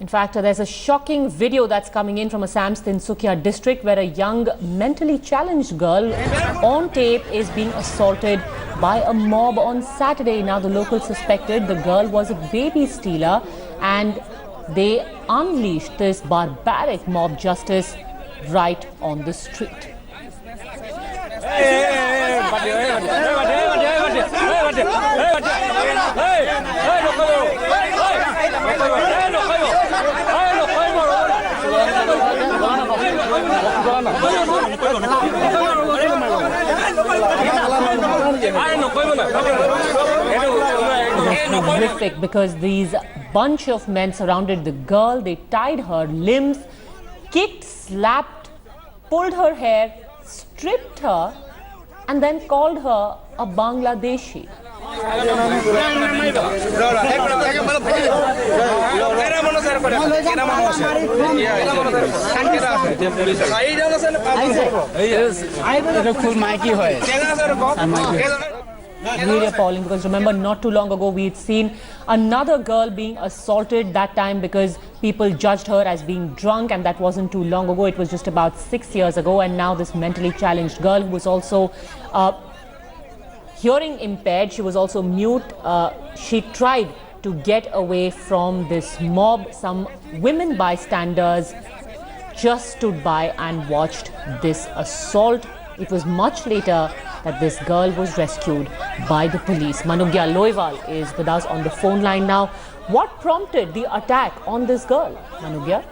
In fact, there's a shocking video that's coming in from Assam's Tinsukia district where a young mentally challenged girl on tape is being assaulted by a mob on Saturday. Now, the locals suspected the girl was a baby stealer and they unleashed this barbaric mob justice right on the street. It was horrific because these bunch of men surrounded the girl. They tied her limbs, kicked, slapped, pulled her hair, stripped her, and then called her a Bangladeshi. Really appalling, because remember, not too long ago we had seen another girl being assaulted, that time because people judged her as being drunk, and that wasn't too long ago. It was just about 6 years ago. And now this mentally challenged girl who was also hearing impaired, she was also mute. She tried to get away from this mob. Some women bystanders just stood by and watched this assault. It was much later that this girl was rescued by the police. Manugya Loiwal is with us on the phone line now. What prompted the attack on this girl, Manugya?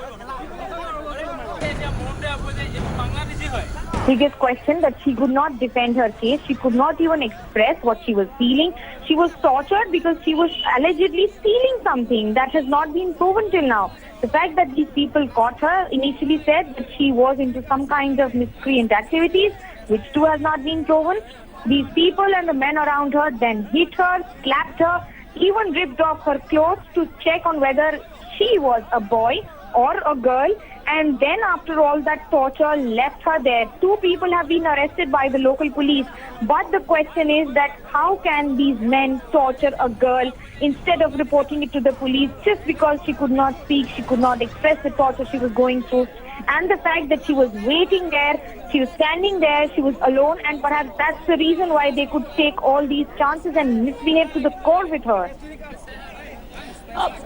Biggest question that she could not defend her case. She could not even express what she was feeling. She was tortured because she was allegedly stealing something that has not been proven till now. The fact that these people caught her initially said that she was into some kind of miscreant activities, which too has not been proven. These people and the men around her then hit her, slapped her, even ripped off her clothes to check on whether she was a boy or a girl. And then after all that torture, left her there. 2 people have been arrested by the local police. But the question is that how can these men torture a girl instead of reporting it to the police just because she could not speak, she could not express the torture she was going through. And the fact that she was waiting there, she was standing there, she was alone, and perhaps that's the reason why they could take all these chances and misbehave to the core with her.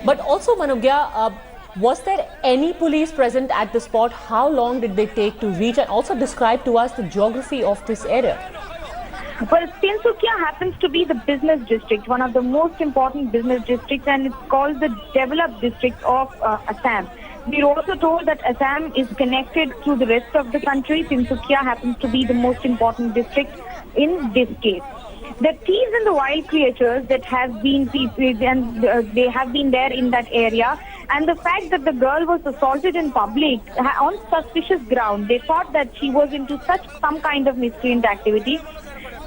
But also, Manugya, was there any police present at the spot? How long did they take to reach? And also describe to us the geography of this area. Well, Tinsukia happens to be the business district, one of the most important business districts, and it's called the developed district of Assam. We're also told that Assam is connected to the rest of the country. Tinsukia happens to be the most important district in this case. The thieves and the wild creatures that have been they have been there in that area, and the fact that the girl was assaulted in public on suspicious ground, they thought that she was into some kind of miscreant activity.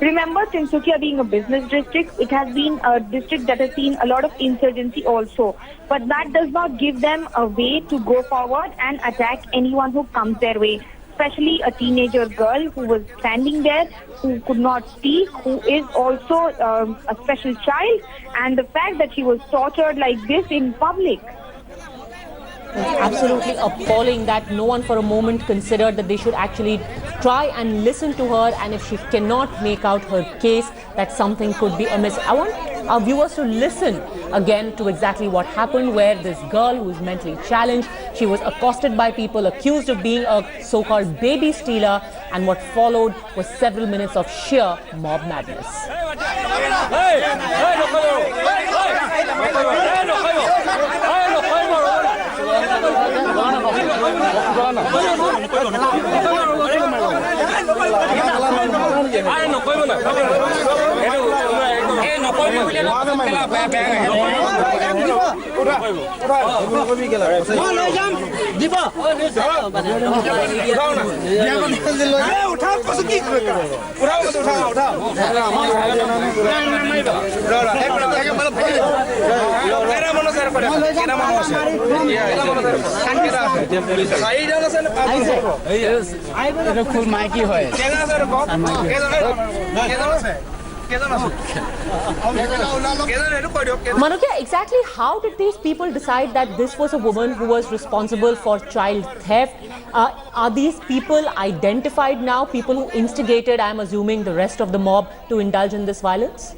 Remember, Tinsukia being a business district, it has been a district that has seen a lot of insurgency also. But that does not give them a way to go forward and attack anyone who comes their way, especially a teenager girl who was standing there, who could not speak, who is also a special child, and the fact that she was tortured like this in public. It's absolutely appalling that no one for a moment considered that they should actually try and listen to her, and if she cannot make out her case, that something could be amiss. I want our viewers to listen again to exactly what happened, where this girl who is mentally challenged, she was accosted by people, accused of being a so-called baby stealer, and what followed was several minutes of sheer mob madness. Manokya, exactly how did these people decide that this was a woman who was responsible for child theft? Are these people identified now, people who instigated, I'm assuming, the rest of the mob to indulge in this violence?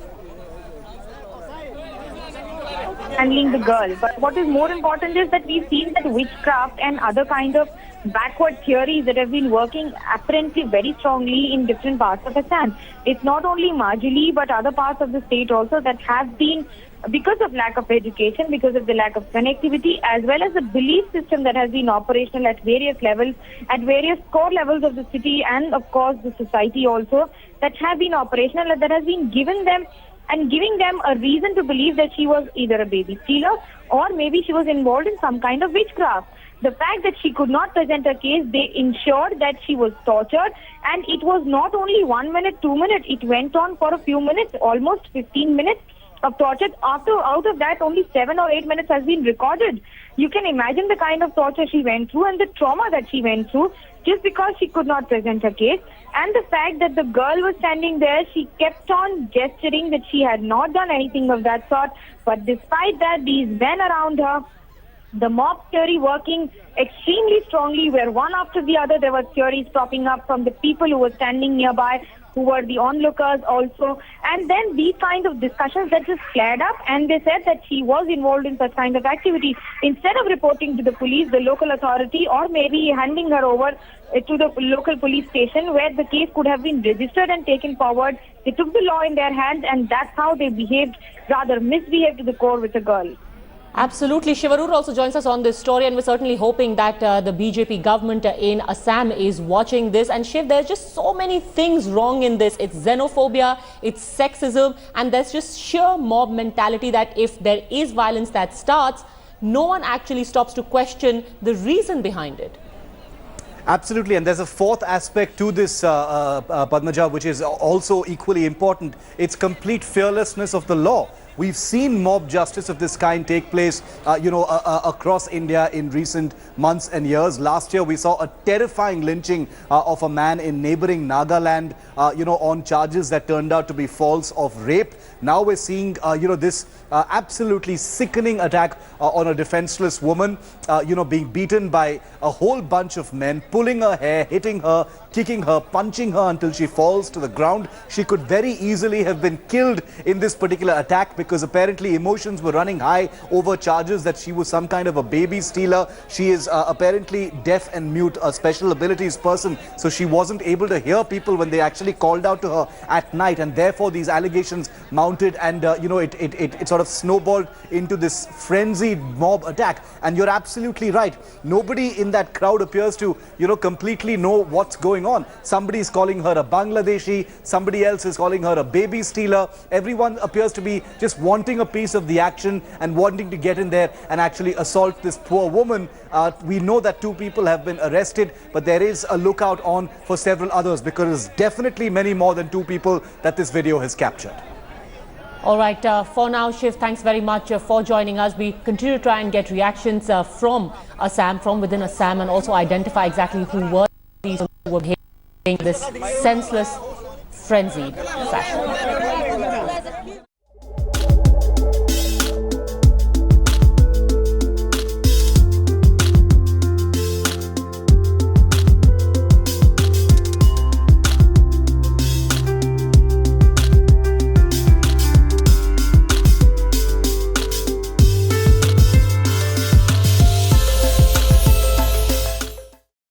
Handling the girl. But what is more important is that we've seen that witchcraft and other kind of backward theories that have been working apparently very strongly in different parts of Assam. It's not only Majuli but other parts of the state also that have been, because of lack of education, because of the lack of connectivity, as well as the belief system that has been operational at various levels, at various core levels of the city and of course the society also, that have been operational and that has been given them and giving them a reason to believe that she was either a baby stealer or maybe she was involved in some kind of witchcraft. The fact that she could not present her case, they ensured that she was tortured, and it was not only 1 minute, 2 minutes, it went on for a few minutes, almost 15 minutes of torture. Out of that, only 7 or 8 minutes has been recorded. You can imagine the kind of torture she went through and the trauma that she went through just because she could not present her case. And the fact that the girl was standing there, she kept on gesturing that she had not done anything of that sort. But despite that, these men around her, the mob theory working extremely strongly, where one after the other there were theories popping up from the people who were standing nearby, who were the onlookers also. And then these kind of discussions that just flared up, and they said that she was involved in such kind of activity. Instead of reporting to the police, the local authority, or maybe handing her over to the local police station where the case could have been registered and taken forward, they took the law in their hands, and that's how they behaved, rather misbehaved to the core with the girl. Absolutely. Shivarur also joins us on this story, and we're certainly hoping that the BJP government in Assam is watching this. And Shiv, there's just so many things wrong in this. It's xenophobia, it's sexism, and there's just sheer mob mentality that if there is violence that starts, no one actually stops to question the reason behind it. Absolutely, and there's a fourth aspect to this, Padmaja, which is also equally important. It's complete fearlessness of the law. We've seen mob justice of this kind take place, across India in recent months and years. Last year, we saw a terrifying lynching of a man in neighboring Nagaland, on charges that turned out to be false of rape. Now we're seeing, this absolutely sickening attack on a defenseless woman, being beaten by a whole bunch of men, pulling her hair, hitting her, kicking her, punching her until she falls to the ground. She could very easily have been killed in this particular attack because apparently emotions were running high over charges that she was some kind of a baby stealer. She is apparently deaf and mute, a special abilities person, so she wasn't able to hear people when they actually called out to her at night, and therefore these allegations mounted, and it sort of snowballed into this frenzied mob attack. And you're absolutely right, nobody in that crowd appears to completely know what's going on. Somebody is calling her a Bangladeshi, somebody else is calling her a baby stealer. Everyone appears to be just wanting a piece of the action and wanting to get in there and actually assault this poor woman. We know that 2 people have been arrested, but there is a lookout on for several others, because there's definitely many more than 2 people that this video has captured. All right, for now, Shiv, thanks very much for joining us. We continue to try and get reactions from Assam, from within Assam, and also identify exactly who were these who were behaving in this senseless, frenzied fashion.